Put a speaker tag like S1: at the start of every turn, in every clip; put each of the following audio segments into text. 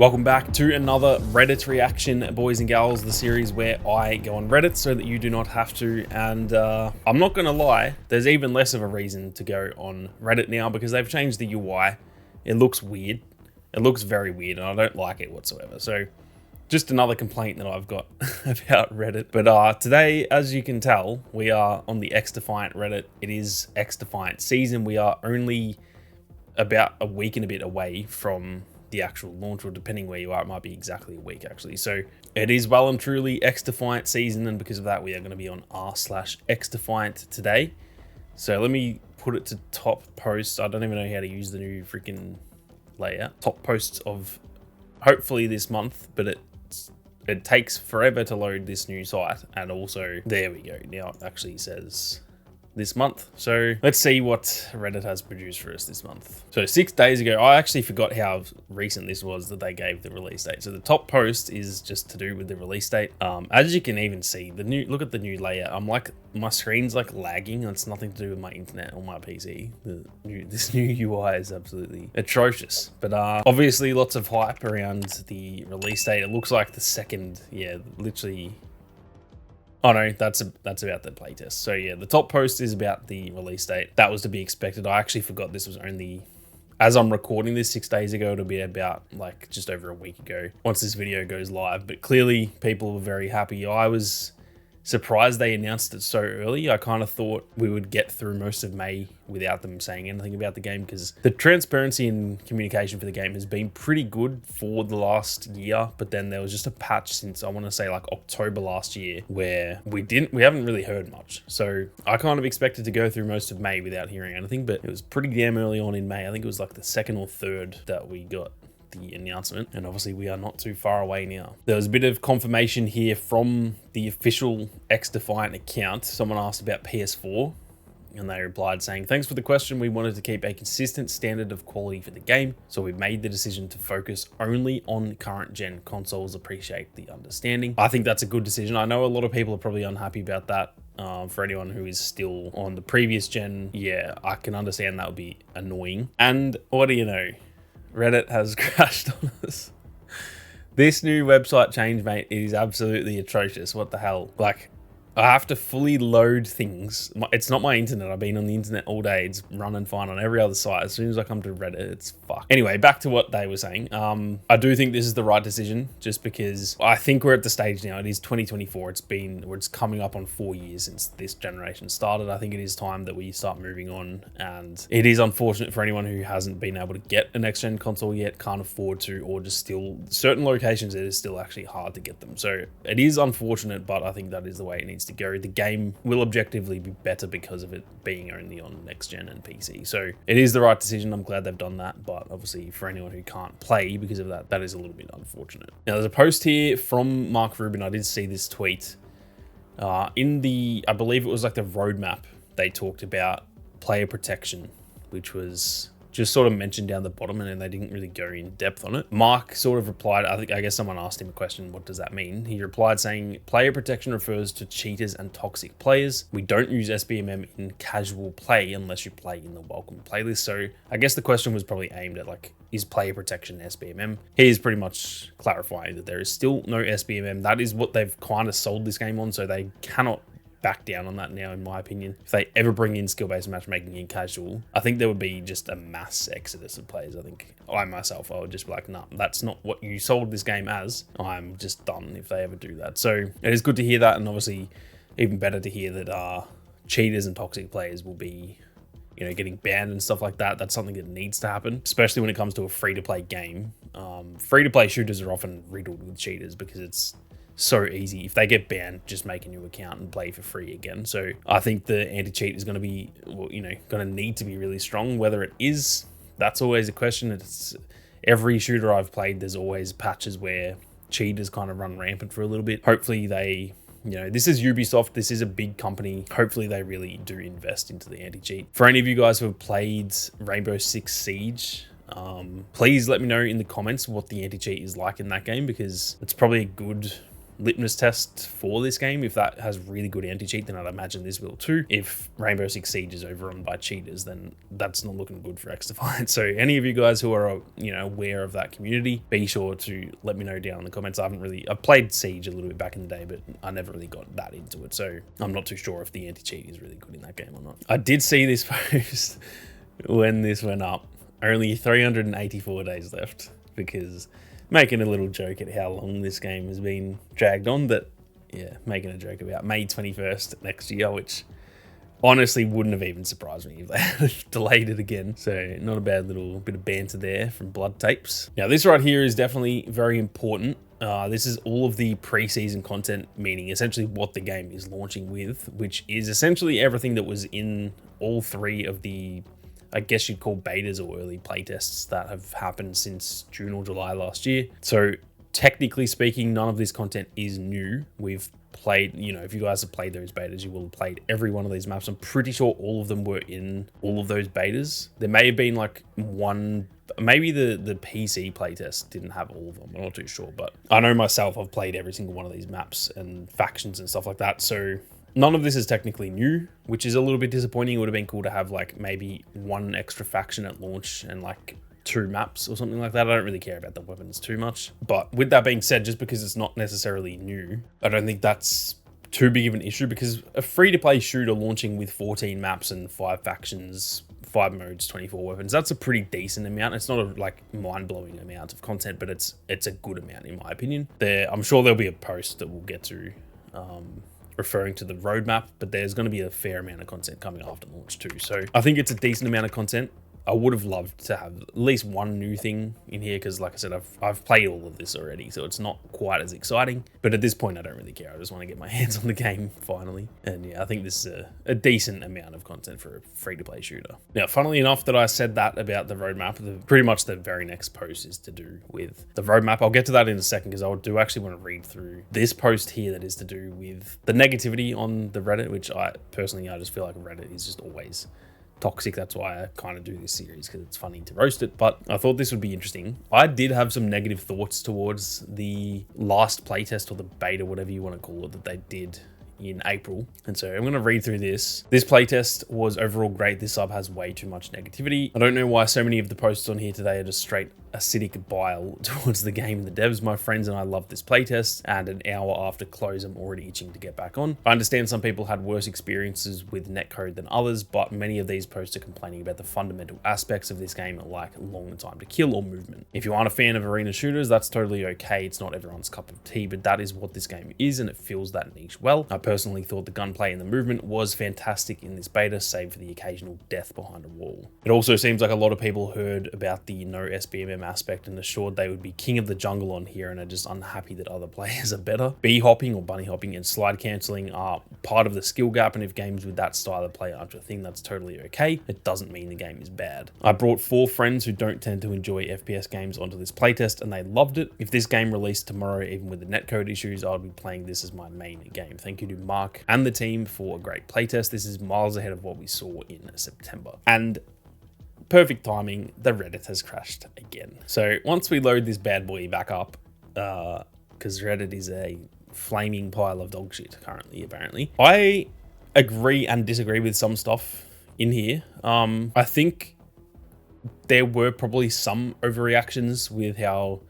S1: Welcome back to another Reddit reaction, boys and gals, the series where I go on Reddit so that you do not have to. And I'm not gonna lie, there's even less of a reason to go on Reddit now because they've changed the UI. It looks weird. It looks very weird and I don't like it whatsoever. So just another complaint that I've got about Reddit. But today, as you can tell, we are on the XDefiant Reddit. It is XDefiant season. We are only about a week and a bit away from the actual launch, or depending where you are, it might be exactly a week actually. So it is well and truly XDefiant season, and because of that, we are going to be on r/XDefiant today. So let me put it to top post. I don't even know how to use the new freaking layout. Top posts of hopefully this month, but it takes forever to load this new site, and also there we go. Now it actually says this month. So let's see what Reddit has produced for us this month. So 6 days ago, I actually forgot how recent this was that they gave the release date. So the top post is just to do with the release date. As you can even see, look at the new layout. I'm like, my screen's like lagging. It's nothing to do with my internet or my PC. This new UI is absolutely atrocious. But obviously lots of hype around the release date. It looks like the second, yeah, literally. Oh no, that's about the playtest. So yeah, the top post is about the release date. That was to be expected. I actually forgot this was only, as I'm recording this 6 days ago, it'll be about like just over a week ago once this video goes live. But clearly people were very happy. I was surprised they announced it so early. I kind of thought we would get through most of May without them saying anything about the game, because the transparency and communication for the game has been pretty good for the last year. But then there was just a patch since I want to say like October last year where we haven't really heard much. So I kind of expected to go through most of May without hearing anything, but it was pretty damn early on in May. I think it was like the 2nd or 3rd that we got the announcement, and obviously we are not too far away now. There was a bit of confirmation here from the official XDefiant account. Someone asked about PS4 and they replied saying, "Thanks for the question. We wanted to keep a consistent standard of quality for the game, so we made the decision to focus only on current gen consoles. Appreciate the understanding." I think that's a good decision. I know a lot of people are probably unhappy about that. For anyone who is still on the previous gen, yeah, I can understand that would be annoying. And what do you know? Reddit has crashed on us. This new website change, mate, is absolutely atrocious. What the hell? Like, I have to fully load things. It's not my internet. I've been on the internet all day. It's running fine on every other site. As soon as I come to Reddit, it's fucked. Anyway, back to what they were saying. I do think this is the right decision, just because I think we're at the stage now. It is 2024. It's coming up on 4 years since this generation started. I think it is time that we start moving on. And it is unfortunate for anyone who hasn't been able to get a next gen console yet, can't afford to, or just still certain locations it is still actually hard to get them. So it is unfortunate, but I think that is the way it needs to go. The game will objectively be better because of it being only on next gen and PC. So it is the right decision. I'm glad they've done that, but obviously for anyone who can't play because of that, that is a little bit unfortunate. Now there's a post here from Mark Rubin. I did see this tweet. I believe it was like the roadmap, they talked about player protection, which was just sort of mentioned down the bottom, and then they didn't really go in depth on it. Mark sort of replied, I guess someone asked him a question, what does that mean? He replied saying, player protection refers to cheaters and toxic players. We don't use SBMM in casual play unless you play in the welcome playlist. So I guess the question was probably aimed at like, is player protection SBMM? He is pretty much clarifying that there is still no SBMM. That is what they've kind of sold this game on, so they cannot back down on that now, in my opinion. If they ever bring in skill-based matchmaking in casual, I think there would be just a mass exodus of players. I think I would just be like, nah, that's not what you sold this game as. I'm just done if they ever do that. So it is good to hear that, and obviously even better to hear that cheaters and toxic players will be, you know, getting banned and stuff like that. That's something that needs to happen, especially when it comes to a free-to-play game. Free-to-play shooters are often riddled with cheaters because it's so easy. If they get banned, just make a new account and play for free again. So I think the anti-cheat is going to be, well, you know, going to need to be really strong. Whether it is, that's always a question. It's every shooter I've played, there's always patches where cheaters kind of run rampant for a little bit. Hopefully they, you know, this is Ubisoft. This is a big company. Hopefully they really do invest into the anti-cheat. For any of you guys who have played Rainbow Six Siege, please let me know in the comments what the anti-cheat is like in that game, because it's probably a good litmus test for this game. If that has really good anti-cheat, then I'd imagine this will too. If Rainbow Six Siege is overrun by cheaters, then that's not looking good for XDefiant. So any of you guys who are, aware of that community, be sure to let me know down in the comments. I've played Siege a little bit back in the day, but I never really got that into it. So I'm not too sure if the anti-cheat is really good in that game or not. I did see this post when this went up. Only 384 days left, because making a little joke at how long this game has been dragged on, that, yeah, making a joke about May 21st next year, which honestly wouldn't have even surprised me if they had delayed it again. So not a bad little bit of banter there from Blood Tapes. Now this right here is definitely very important. This is all of the pre-season content, meaning essentially what the game is launching with, which is essentially everything that was in all three of the, I guess you'd call betas or early playtests that have happened since June or July last year. So technically speaking, none of this content is new. We've played, if you guys have played those betas, you will have played every one of these maps. I'm pretty sure all of them were in all of those betas. There may have been like one, maybe the PC playtest didn't have all of them. I'm not too sure, but I know myself, I've played every single one of these maps and factions and stuff like that. So none of this is technically new, which is a little bit disappointing. It would have been cool to have like maybe one extra faction at launch and like 2 maps or something like that. I don't really care about the weapons too much. But with that being said, just because it's not necessarily new, I don't think that's too big of an issue, because a free-to-play shooter launching with 14 maps and 5 factions, 5 modes, 24 weapons, that's a pretty decent amount. It's not a like mind-blowing amount of content, but it's a good amount in my opinion. I'm sure there'll be a post that we'll get to referring to the roadmap, but there's going to be a fair amount of content coming after launch too. So I think it's a decent amount of content. I would have loved to have at least one new thing in here, because like I said, I've played all of this already, so it's not quite as exciting. But at this point, I don't really care. I just want to get my hands on the game finally. And yeah, I think this is a decent amount of content for a free-to-play shooter. Now, funnily enough that I said that about the roadmap, pretty much the very next post is to do with the roadmap. I'll get to that in a second, because I do actually want to read through this post here that is to do with the negativity on the Reddit, which I just feel like Reddit is just always toxic. That's why I kind of do this series, because it's funny to roast it, but I thought this would be interesting. I did have some negative thoughts towards the last playtest, or the beta, whatever you want to call it, that they did in April. And so I'm going to read through this. This playtest was overall great. This sub has way too much negativity. I don't know why so many of the posts on here today are just straight acidic bile towards the game and the devs. My friends and I love this playtest, and an hour after close, I'm already itching to get back on. I understand some people had worse experiences with netcode than others, but many of these posts are complaining about the fundamental aspects of this game, like long time to kill or movement. If you aren't a fan of arena shooters, that's totally okay. It's not everyone's cup of tea, but that is what this game is, and it fills that niche well. I personally thought the gunplay and the movement was fantastic in this beta, save for the occasional death behind a wall. It also seems like a lot of people heard about the no SBMM aspect and assured they would be king of the jungle on here, and are just unhappy that other players are better. Bee hopping or bunny hopping and slide cancelling are part of the skill gap, and if games with that style of play aren't a thing, that's totally okay. It doesn't mean the game is bad. I brought 4 friends who don't tend to enjoy FPS games onto this playtest, and they loved it. If this game released tomorrow, even with the netcode issues, I would be playing this as my main game. Thank you to Mark and the team for a great playtest. This is miles ahead of what we saw in September. And perfect timing, the Reddit has crashed again. So once we load this bad boy back up, because Reddit is a flaming pile of dog shit currently, apparently. I agree and disagree with some stuff in here. I think there were probably some overreactions with how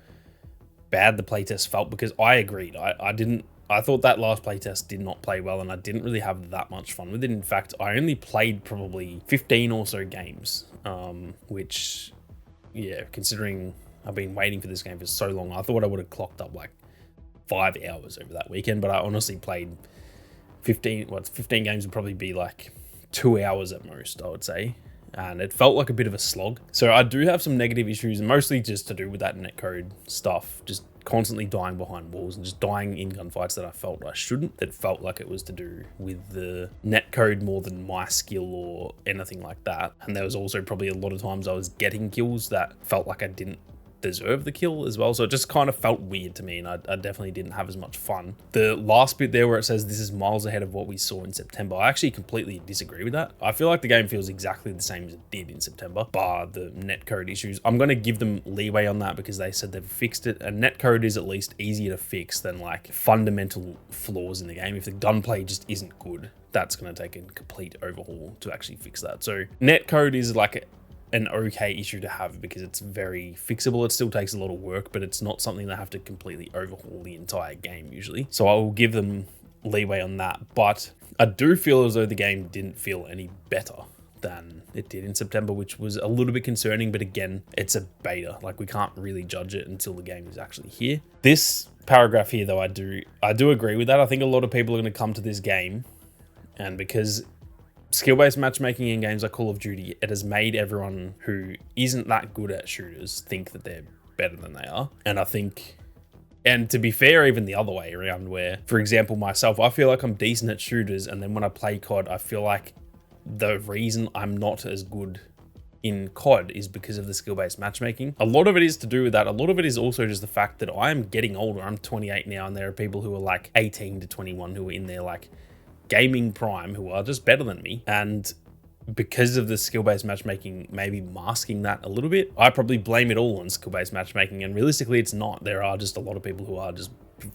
S1: bad the playtest felt, because I agreed. I thought that last playtest did not play well, and I didn't really have that much fun with it. In fact, I only played probably 15 or so games, which, yeah, considering I've been waiting for this game for so long, I thought I would have clocked up like 5 hours over that weekend, but I honestly played 15 games would probably be like 2 hours at most, I would say. And it felt like a bit of a slog. So I do have some negative issues, and mostly just to do with that netcode stuff, just constantly dying behind walls and just dying in gunfights that I felt I shouldn't. That felt like it was to do with the netcode more than my skill or anything like that. And there was also probably a lot of times I was getting kills that felt like I didn't deserve the kill as well. So it just kind of felt weird to me, and I definitely didn't have as much fun. The last bit there where it says this is miles ahead of what we saw in September, I actually completely disagree with that. I feel like the game feels exactly the same as it did in September, bar the netcode issues. I'm going to give them leeway on that because they said they've fixed it, and netcode is at least easier to fix than like fundamental flaws in the game. If the gunplay just isn't good, that's going to take a complete overhaul to actually fix that. So netcode is like an okay issue to have because it's very fixable. It still takes a lot of work, but it's not something they have to completely overhaul the entire game usually. So I will give them leeway on that, but I do feel as though the game didn't feel any better than it did in September, which was a little bit concerning. But again, it's a beta. Like, we can't really judge it until the game is actually here. This paragraph here, though, I do agree with that. I think a lot of people are going to come to this game, and because skill-based matchmaking in games like Call of Duty, it has made everyone who isn't that good at shooters think that they're better than they are. And I think, and to be fair, even the other way around, where, for example, myself, I feel like I'm decent at shooters, and then when I play COD, I feel like the reason I'm not as good in COD is because of the skill-based matchmaking. A lot of it is to do with that. A lot of it is also just the fact that I'm getting older. I'm 28 now, and there are people who are like 18 to 21 who are in their like gaming prime who are just better than me, and because of the skill-based matchmaking maybe masking that a little bit, I probably blame it all on skill-based matchmaking, and realistically it's not. There are just a lot of people who are just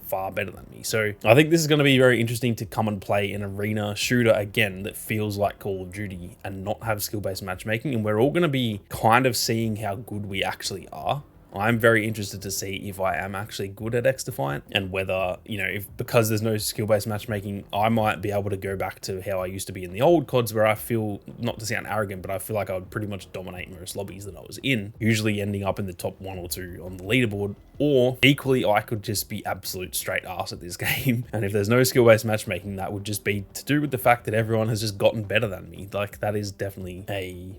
S1: far better than me. So I think this is going to be very interesting to come and play an arena shooter again that feels like Call of Duty and not have skill-based matchmaking, and we're all going to be kind of seeing how good we actually are. I'm very interested to see if I am actually good at XDefiant, and whether, you know, if because there's no skill-based matchmaking, I might be able to go back to how I used to be in the old CODs, where I feel, not to sound arrogant, but I feel like I would pretty much dominate most lobbies that I was in, usually ending up in the top 1 or 2 on the leaderboard. Or equally, I could just be absolute straight ass at this game. And if there's no skill-based matchmaking, that would just be to do with the fact that everyone has just gotten better than me. Like, that is definitely a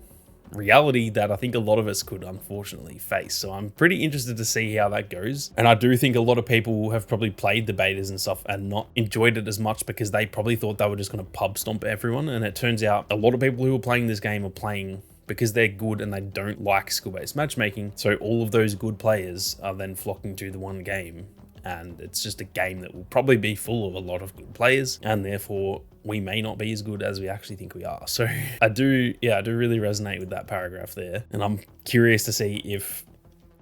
S1: reality that I think a lot of us could unfortunately face. So I'm pretty interested to see how that goes. And I do think a lot of people have probably played the betas and stuff and not enjoyed it as much because they probably thought they were just going to pub stomp everyone. And it turns out a lot of people who are playing this game are playing because they're good and they don't like skill-based matchmaking. So all of those good players are then flocking to the one game, and it's just a game that will probably be full of a lot of good players, and therefore we may not be as good as we actually think we are. So I do really resonate with that paragraph there, and I'm curious to see if,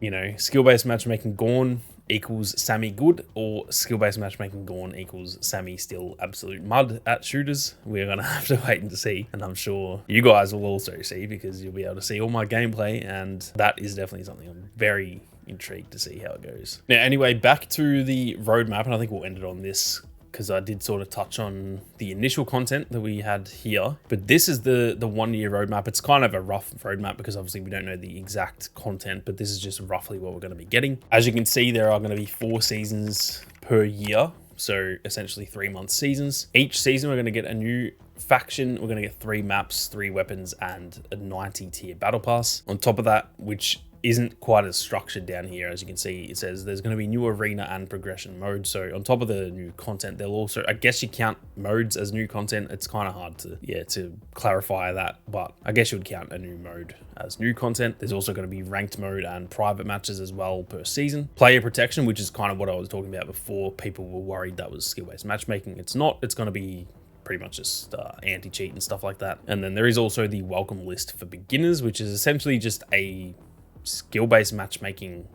S1: you know, skill-based matchmaking gone equals Sammy good, or skill-based matchmaking gone equals Sammy still absolute mud at shooters. We're gonna have to wait and see, and I'm sure you guys will also see, because you'll be able to see all my gameplay, and that is definitely something I'm very intrigued to see how it goes. Now, anyway, back to the roadmap, and I think we'll end it on this because I did sort of touch on the initial content that we had here, but this is the 1 year roadmap. It's kind of a rough roadmap because obviously we don't know the exact content, but this is just roughly what we're going to be getting. As you can see, there are going to be 4 seasons per year, so essentially 3-month seasons. Each season we're going to get a new faction, we're going to get 3 maps, 3 weapons, and a 90 tier battle pass. On top of that, which isn't quite as structured down here, as you can see, it says there's going to be new arena and progression modes. So on top of the new content, they'll also, I guess you count modes as new content. It's kind of hard to clarify that, but I guess you would count a new mode as new content. There's also going to be ranked mode and private matches as well per season. Player protection, which is kind of what I was talking about before. People were worried that was skill-based matchmaking. It's not. It's going to be pretty much just anti-cheat and stuff like that. And then there is also the welcome list for beginners, which is essentially just a skill-based matchmaking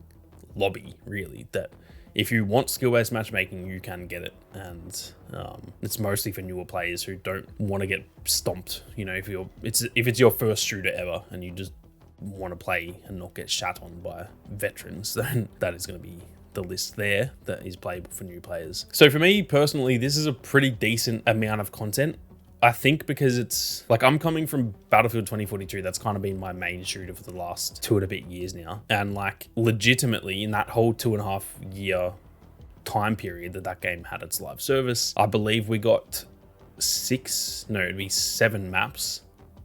S1: lobby, really, that if you want skill-based matchmaking, you can get it. And it's mostly for newer players who don't want to get stomped. You know, if it's your first shooter ever and you just want to play and not get shat on by veterans, then that is going to be the list there that is playable for new players. So for me personally, this is a pretty decent amount of content. I think because it's like, I'm coming from Battlefield 2042. That's kind of been my main shooter for the last 2 and a bit years now. And like, legitimately in that whole 2.5 year time period that game had its live service, I believe we got 7 maps.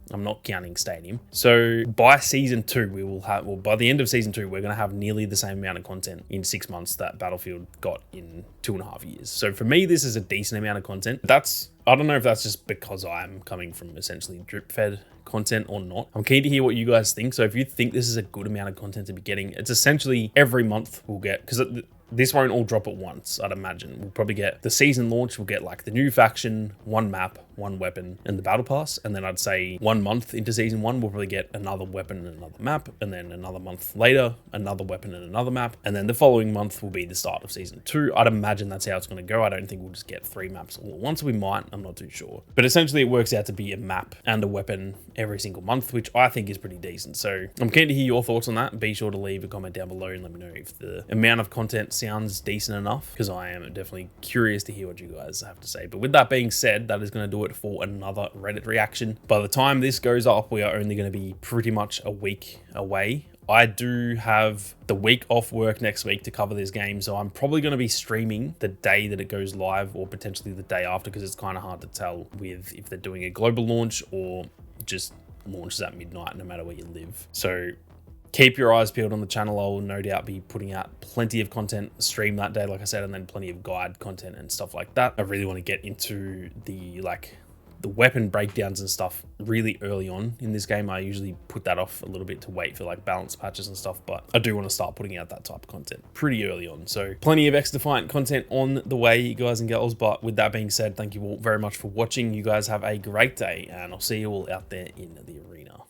S1: I'm not counting Stadium. So by season 2, we will have, well, by the end of season 2, we're going to have nearly the same amount of content in 6 months that Battlefield got in 2.5 years. So for me, this is a decent amount of content. I don't know if that's just because I'm coming from essentially drip fed content or not. I'm keen to hear what you guys think. So if you think this is a good amount of content to be getting, it's essentially every month we'll get, because this won't all drop at once, I'd imagine. We'll probably get the season launch, we'll get like the new faction, one map, one weapon, and the battle pass. And then I'd say 1 month into season 1, we'll probably get another weapon and another map. And then another month later, another weapon and another map. And then the following month will be the start of season 2. I'd imagine that's how it's going to go. I don't think we'll just get 3 maps all at once. We might, I'm not too sure. But essentially it works out to be a map and a weapon every single month, which I think is pretty decent. So I'm keen to hear your thoughts on that. Be sure to leave a comment down below and let me know if the amount of content sounds decent enough, because I am definitely curious to hear what you guys have to say. But with that being said, that is going to do it for another Reddit reaction. By the time this goes up, we are only going to be pretty much a week away. I do have the week off work next week to cover this game, so I'm probably going to be streaming the day that it goes live, or potentially the day after, because it's kind of hard to tell with if they're doing a global launch or just launches at midnight no matter where you live. So keep your eyes peeled on the channel. I will no doubt be putting out plenty of content stream that day, like I said, and then plenty of guide content and stuff like that. I really want to get into the weapon breakdowns and stuff really early on in this game. I usually put that off a little bit to wait for like balance patches and stuff, but I do want to start putting out that type of content pretty early on. So plenty of XDefiant content on the way, guys and girls. But with that being said, thank you all very much for watching. You guys have a great day, and I'll see you all out there in the arena.